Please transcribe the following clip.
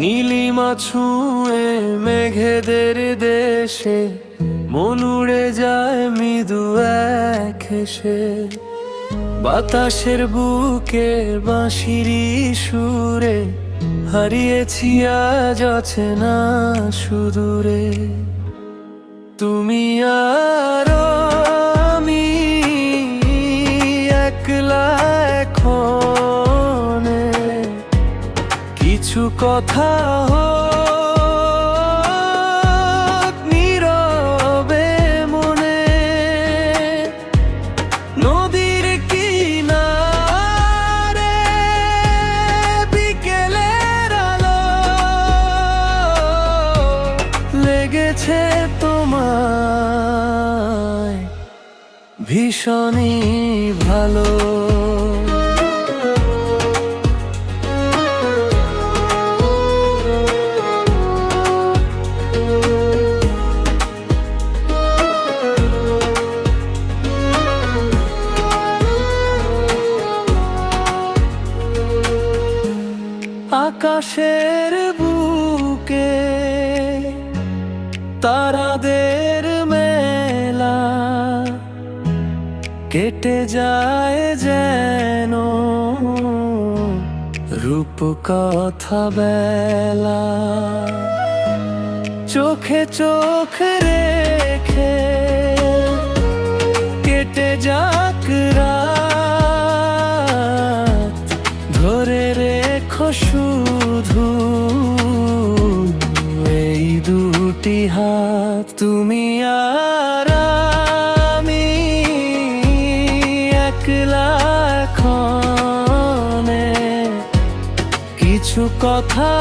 নীলিমা ছুঁয়ে মেঘেদের দেশে মন উড়ে যায় মৃদু এক হেসে। বাতাসের বুকে বাঁশিরি সুরে হারিয়েছি আজ অচেনা সুদূরে। তুমি আর আমি একলা এখনে, কিছু কথা হোক নীরবে মনে। নদীর কিনারে বিকেলের আলো লেগেছে তোমায় ভীষণই ভালো। আকাশের বুকে তারাদের মেলা কেটে যায় যেন রূপ কথা বেলা। চোখে চোখ রেখে কেটে যাক রাত, ধরে রেখো শুধু এই দুটি হাত। তুমি আর আমি একলা এখনে, কিছু কথা